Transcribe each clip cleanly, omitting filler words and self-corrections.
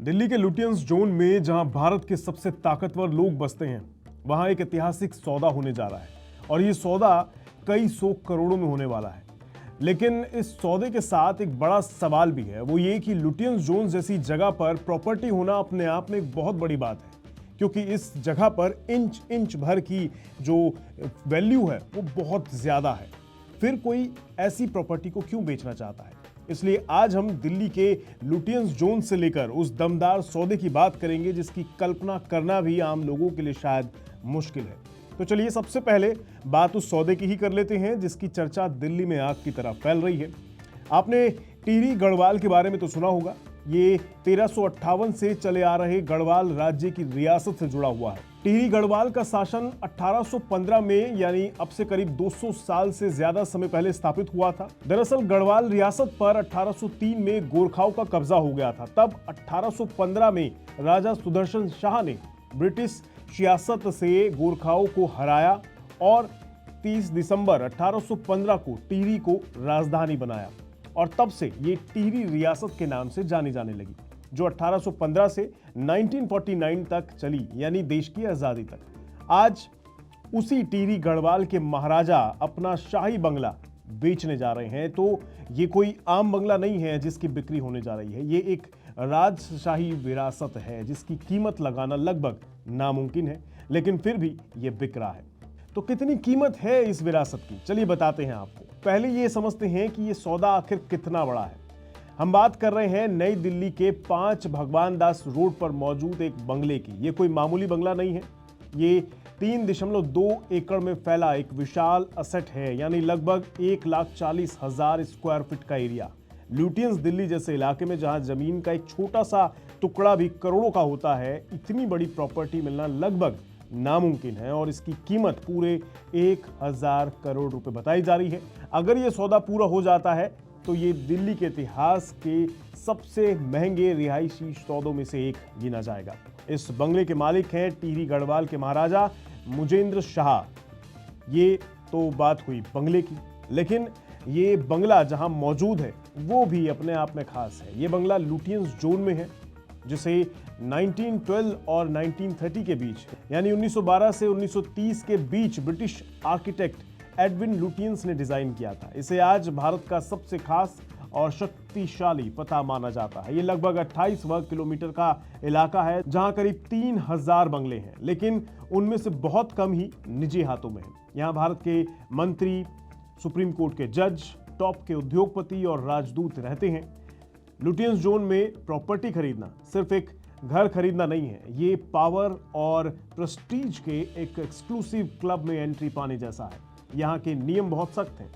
दिल्ली के Lutyens zone में जहां भारत के सबसे ताकतवर लोग बसते हैं, वहां एक ऐतिहासिक सौदा होने जा रहा है और ये सौदा कई सौ करोड़ों में होने वाला है। लेकिन इस सौदे के साथ एक बड़ा सवाल भी है, वो ये कि लुटियंस जोन जैसी जगह पर प्रॉपर्टी होना अपने आप में एक बहुत बड़ी बात है, क्योंकि इस जगह पर इंच इंच भर की जो वैल्यू है वो बहुत ज्यादा है। फिर कोई ऐसी प्रॉपर्टी को क्यों बेचना चाहता है? इसलिए आज हम दिल्ली के लुटियंस जोन से लेकर उस दमदार सौदे की बात करेंगे जिसकी कल्पना करना भी आम लोगों के लिए शायद मुश्किल है। तो चलिए सबसे पहले बात उस सौदे की ही कर लेते हैं जिसकी चर्चा दिल्ली में आग की तरह फैल रही है। आपने टिहरी गढ़वाल के बारे में तो सुना होगा। ये 1358 से चले आ रहे गढ़वाल राज्य की रियासत से जुड़ा हुआ है। टिहरी गढ़वाल का शासन 1815 में यानी अब से करीब 200 साल से ज्यादा समय पहले स्थापित हुआ था। दरअसल गढ़वाल रियासत पर 1803 में गोरखाओं का कब्जा हो गया था। तब 1815 में राजा सुदर्शन शाह ने ब्रिटिश सियासत से गोरखाओं को हराया और 30 दिसंबर 1815 को टिहरी को राजधानी बनाया और तब से ये टिहरी रियासत के नाम से जानी जाने लगी, जो 1815 से 1949 तक चली, यानी देश की आजादी तक। आज उसी टिहरी गढ़वाल के महाराजा अपना शाही बंगला बेचने जा रहे हैं। तो ये कोई आम बंगला नहीं है जिसकी बिक्री होने जा रही है, ये एक राजशाही विरासत है जिसकी कीमत लगाना लगभग नामुमकिन है, लेकिन फिर भी ये बिक रहा है। तो कितनी कीमत है इस विरासत की, चलिए बताते हैं आपको। पहले ये समझते हैं कि ये सौदा आखिर कितना बड़ा है। हम बात कर रहे हैं नई दिल्ली के 5 भगवान दास रोड पर मौजूद एक बंगले की। ये कोई मामूली बंगला नहीं है, ये 3.2 एकड़ में फैला एक विशाल असेट है, यानी लगभग 1,40,000 स्क्वायर फीट का एरिया। लुटियंस दिल्ली जैसे इलाके में जहां जमीन का एक छोटा सा टुकड़ा भी करोड़ों का होता है, इतनी बड़ी प्रॉपर्टी मिलना लगभग नामुमकिन है और इसकी कीमत पूरे 1,000 करोड़ रुपए बताई जा रही है। अगर यह सौदा पूरा हो जाता है तो ये दिल्ली के इतिहास के सबसे महंगे रिहायशी सौदों में से एक गिना जाएगा। इस बंगले के मालिक हैं टिहरी गढ़वाल के महाराजा मुजेंद्र शाह। ये तो बात हुई बंगले की, लेकिन ये बंगला जहां मौजूद है वो भी अपने आप में खास है। ये बंगला लुटियंस जोन में है, जिसे 1912 और 1930 के बीच, यानी 1912 से 1930 के बीच ब्रिटिश आर्किटेक्ट एडविन लुटियंस ने डिजाइन किया था। इसे आज भारत का सबसे खास और शक्तिशाली पता माना जाता है। ये लगभग 28 वर्ग किलोमीटर का इलाका है जहां करीब 3000 बंगले हैं, लेकिन उनमें से बहुत कम ही निजी हाथों में हैं। यहां भारत के मंत्री, सुप्रीम कोर्ट के जज, टॉप के उद्योगपति और राजदूत रहते हैं। लुटियंस जोन में प्रॉपर्टी खरीदना सिर्फ एक घर खरीदना नहीं है, ये पावर और प्रेस्टीज के एक एक्सक्लूसिव क्लब में एंट्री पाने जैसा है। यहाँ के नियम बहुत सख्त हैं,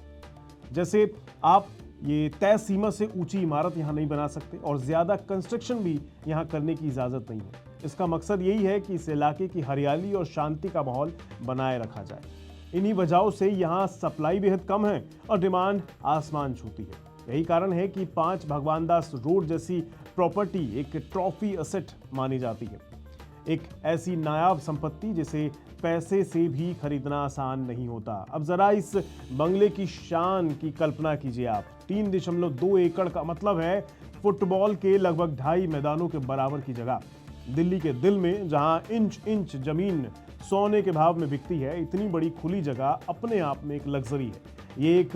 जैसे आप ये तय सीमा से ऊंची इमारत यहाँ नहीं बना सकते और ज्यादा कंस्ट्रक्शन भी यहाँ करने की इजाजत नहीं है। इसका मकसद यही है कि इस इलाके की हरियाली और शांति का माहौल बनाए रखा जाए। इन्हीं वजहों से यहाँ सप्लाई बेहद कम है और डिमांड आसमान छूती है। यही कारण है कि 5 भगवान दास रोड जैसी प्रॉपर्टी एक ट्रॉफी एसेट मानी जाती है, एक ऐसी नायाब संपत्ति जिसे पैसे से भी खरीदना आसान नहीं होता। अब जरा इस बंगले की शान की कल्पना कीजिए आप। 3.2 एकड़ का मतलब है फुटबॉल के लगभग 2.5 मैदानों के बराबर की जगह। दिल्ली के दिल में जहां इंच इंच जमीन सोने के भाव में बिकती है, इतनी बड़ी खुली जगह अपने आप में एक लग्जरी है। ये एक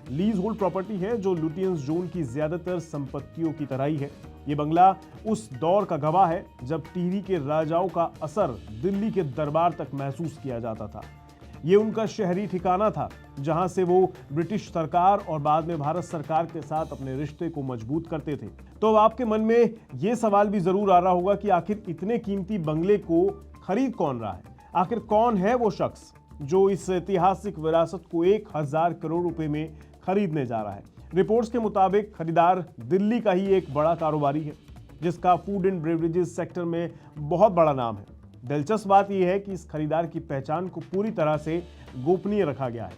लीज होल्ड प्रॉपर्टी है जो लुटियंस जोन की ज्यादातर संपत्तियों की तरह ही है। ये बंगला उस दौर का गवाह है जब टिहरी के राजाओं का असर दिल्ली के दरबार तक महसूस किया जाता था। ये उनका शहरी ठिकाना था जहां से वो ब्रिटिश सरकार और बाद में भारत सरकार के साथ अपने रिश्ते को मजबूत करते थे। तो अब आपके मन में ये सवाल भी जरूर आ रहा होगा कि आखिर इतने कीमती बंगले को खरीद कौन रहा है? आखिर कौन है वो शख्स जो इस ऐतिहासिक विरासत को 1,000 करोड़ रुपए में खरीदने जा रहा है? रिपोर्ट्स के मुताबिक खरीदार दिल्ली का ही एक बड़ा कारोबारी है जिसका फूड एंड बेवरेजेस सेक्टर में बहुत बड़ा नाम है। दिलचस्प बात यह है कि इस खरीदार की पहचान को पूरी तरह से गोपनीय रखा गया है।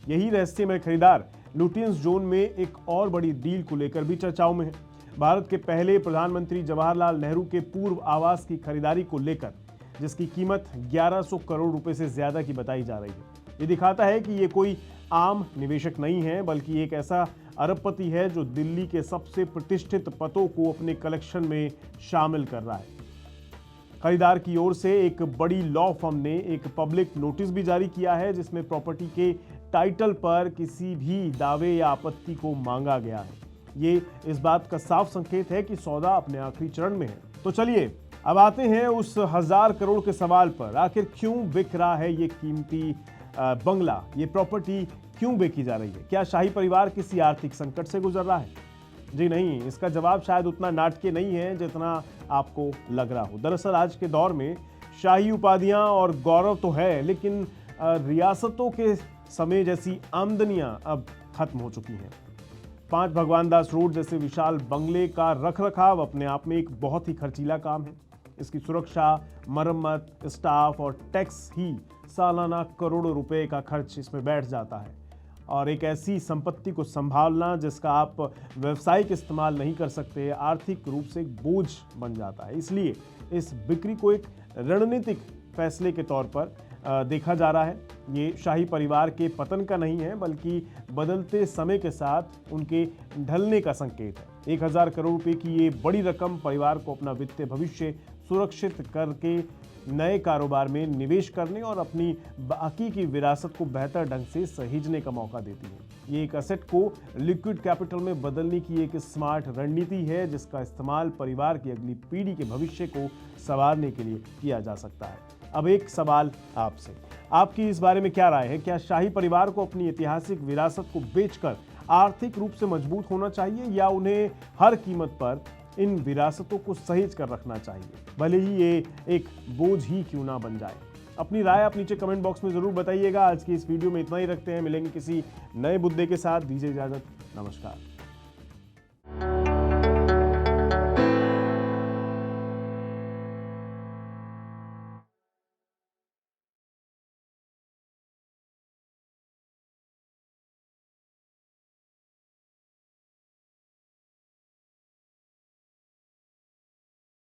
यही रहस्यमय खरीदार लुटियंस जोन में एक और बड़ी डील को लेकर भी चर्चाओं में है। भारत के पहले प्रधानमंत्री जवाहरलाल नेहरू के पूर्व आवास की खरीदारी को लेकर, जिसकी कीमत 1100 करोड़ रुपए से ज्यादा की बताई जा रही है। ये दिखाता है कि ये कोई आम निवेशक नहीं है, बल्कि एक ऐसा अरबपति है जो दिल्ली के सबसे प्रतिष्ठित पतों को अपने कलेक्शन में शामिल कर रहा है। खरीदार की ओर से एक बड़ी लॉ फर्म ने एक पब्लिक नोटिस भी जारी किया है, जिसमें प्रॉपर्टी के टाइटल पर किसी भी दावे या आपत्ति को मांगा गया है। ये इस बात का साफ संकेत है कि सौदा अपने आखिरी चरण में है। तो चलिए अब आते हैं उस 1000 करोड़ के सवाल पर। आखिर क्यों बिक रहा है ये कीमती बंगला, ये प्रॉपर्टी क्यों बेची जा रही है? क्या शाही परिवार किसी आर्थिक संकट से गुजर रहा है? जी नहीं, इसका जवाब शायद उतना नाटकीय नहीं है जितना आपको लग रहा हो। दरअसल आज के दौर में शाही उपाधियां और गौरव तो है, लेकिन रियासतों के समय जैसी आमदनियां अब खत्म हो चुकी हैं। 5 भगवान दास रोड जैसे विशाल बंगले का रखरखाव अपने आप में एक बहुत ही खर्चीला काम है। इसकी सुरक्षा, मरम्मत, स्टाफ और टैक्स ही सालाना करोड़ों रुपए का खर्च इसमें बैठ जाता है। और एक ऐसी संपत्ति को संभालना जिसका आप व्यावसायिक इस्तेमाल नहीं कर सकते, आर्थिक रूप से एक बोझ बन जाता है। इसलिए इस बिक्री को एक रणनीतिक फैसले के तौर पर देखा जा रहा है। ये शाही परिवार के पतन का नहीं है, बल्कि बदलते समय के साथ उनके ढलने का संकेत है। 1000 करोड़ रुपए की ये बड़ी रकम परिवार को अपना वित्तीय भविष्य सुरक्षित करके नए कारोबार में निवेश करने और अपनी बाकी की विरासत को बेहतर ढंग से सहेजने का मौका देती है। ये एक एसेट को लिक्विड कैपिटल में बदलने की एक स्मार्ट रणनीति है, जिसका इस्तेमाल परिवार की अगली पीढ़ी के भविष्य को संवारने के लिए किया जा सकता है। अब एक सवाल आपसे, आपकी इस बारे में क्या राय है? क्या शाही परिवार को अपनी ऐतिहासिक विरासत को बेचकर आर्थिक रूप से मजबूत होना चाहिए, या उन्हें हर कीमत पर इन विरासतों को सहेज कर रखना चाहिए, भले ही ये एक बोझ ही क्यों ना बन जाए? अपनी राय आप नीचे कमेंट बॉक्स में जरूर बताइएगा। आज की इस वीडियो में इतना ही रखते हैं, मिलेंगे किसी नए मुद्दे के साथ। दीजिए इजाजत, नमस्कार।